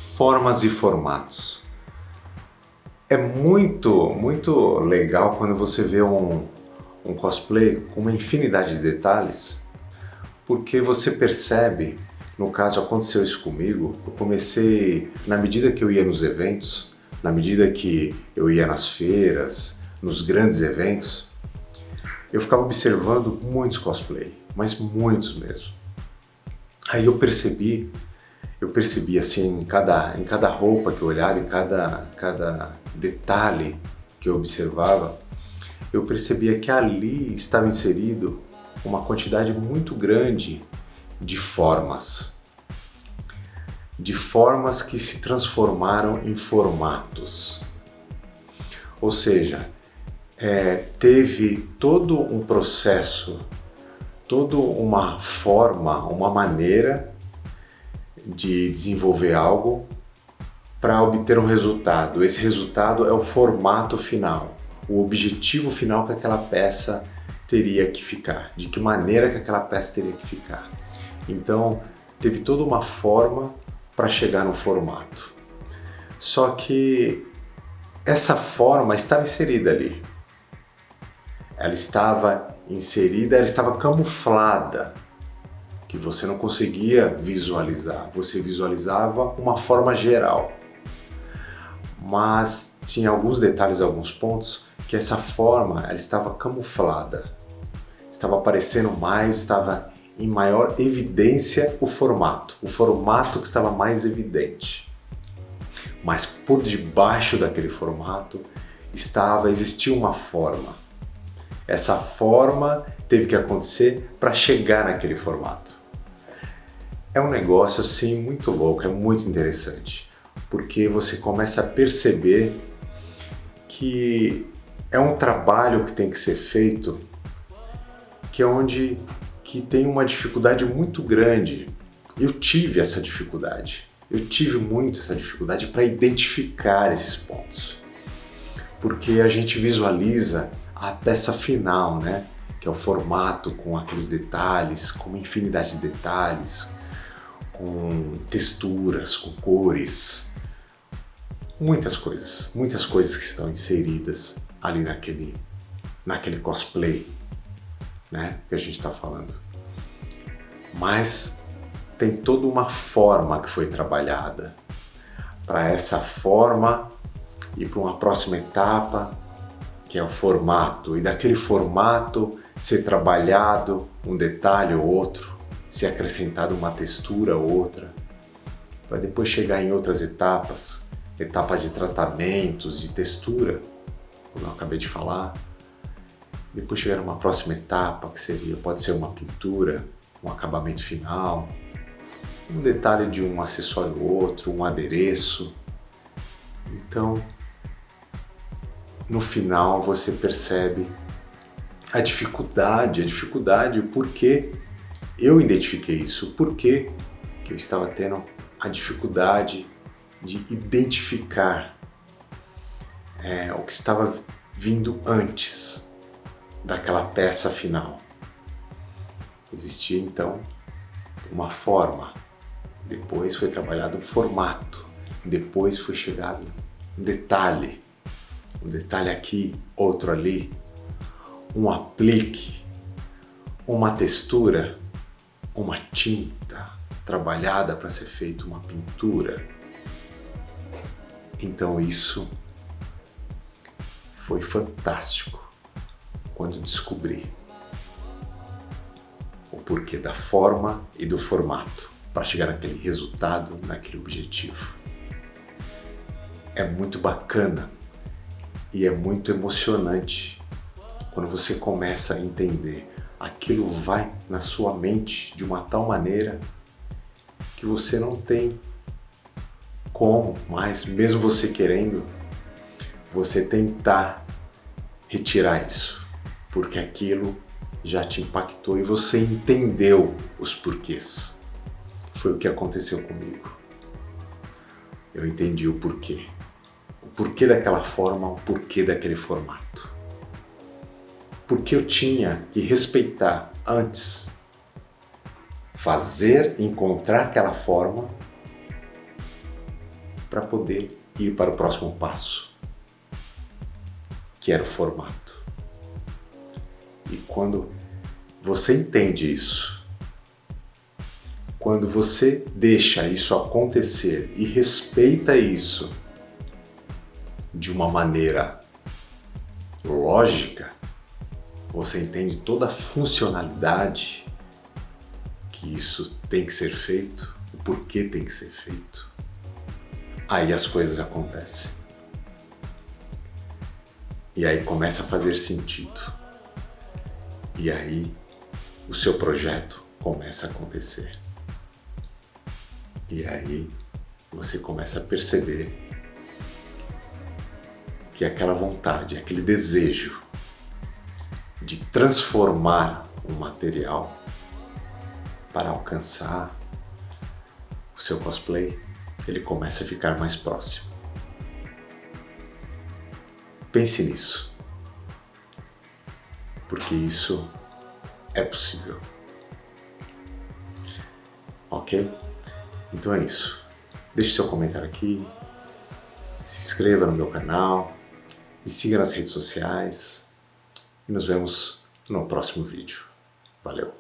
Formas e formatos. É muito legal quando você vê um cosplay com uma infinidade de detalhes, porque você percebe, no caso aconteceu isso comigo, eu comecei, na medida que eu ia nos eventos, na medida que eu ia nas feiras, nos grandes eventos, eu ficava observando muitos cosplay, mas muitos mesmo. Aí eu percebi assim, em cada roupa que eu olhava, em cada detalhe que eu observava, eu percebia que ali estava inserido uma quantidade muito grande de formas que se transformaram em formatos. Ou seja, teve todo um processo, toda uma forma, uma maneira de desenvolver algo para obter um resultado. Esse resultado é o formato final, o objetivo final que aquela peça teria que ficar, de que maneira que aquela peça teria que ficar. Então, teve toda uma forma para chegar no formato. Só que essa forma estava inserida ali. Ela estava inserida, ela estava camuflada, que você não conseguia visualizar. Você visualizava uma forma geral. Mas tinha alguns detalhes, alguns pontos, que essa forma ela estava camuflada. Estava aparecendo mais, estava em maior evidência o formato que estava mais evidente. Mas por debaixo daquele formato existia uma forma. Essa forma teve que acontecer para chegar naquele formato. É um negócio assim muito louco, é muito interessante, porque você começa a perceber que é um trabalho que tem que ser feito, que tem uma dificuldade muito grande. Eu tive muito essa dificuldade para identificar esses pontos, porque a gente visualiza a peça final, né? Que é o formato com aqueles detalhes, com uma infinidade de detalhes, com texturas, com cores, muitas coisas que estão inseridas ali naquele cosplay, né, que a gente está falando. Mas tem toda uma forma que foi trabalhada para essa forma ir para uma próxima etapa, que é o formato, e daquele formato ser trabalhado um detalhe ou outro, ser acrescentada uma textura ou outra, para depois chegar em outras etapas de tratamentos, de textura, como eu acabei de falar, depois chegar numa próxima etapa, que pode ser uma pintura, um acabamento final, um detalhe de um acessório ou outro, um adereço. Então, no final você percebe a dificuldade, o porquê eu identifiquei isso, o porquê que eu estava tendo a dificuldade de identificar o que estava vindo antes daquela peça final. Existia então uma forma, depois foi trabalhado um formato, depois foi chegado um detalhe aqui, outro ali, um aplique, uma textura, uma tinta trabalhada para ser feita uma pintura. Então isso foi fantástico quando descobri o porquê da forma e do formato para chegar naquele resultado, naquele objetivo. É muito bacana e é muito emocionante quando você começa a entender. Aquilo vai na sua mente de uma tal maneira que você não tem como mais, mesmo você querendo, você tentar retirar isso, porque aquilo já te impactou e você entendeu os porquês. Foi o que aconteceu comigo. Eu entendi o porquê daquela forma, o porquê daquele formato. Porque eu tinha que respeitar antes, encontrar aquela forma para poder ir para o próximo passo, que era o formato. E quando você entende isso, quando você deixa isso acontecer e respeita isso de uma maneira lógica, você entende toda a funcionalidade que isso tem que ser feito, o porquê tem que ser feito, aí as coisas acontecem. E aí começa a fazer sentido. E aí o seu projeto começa a acontecer. E aí você começa a perceber que aquela vontade, aquele desejo de transformar o material para alcançar o seu cosplay, ele começa a ficar mais próximo. Pense nisso, porque isso é possível. Ok? Então é isso. Deixe seu comentário aqui, se inscreva no meu canal, me siga nas redes sociais e nos vemos no próximo vídeo. Valeu!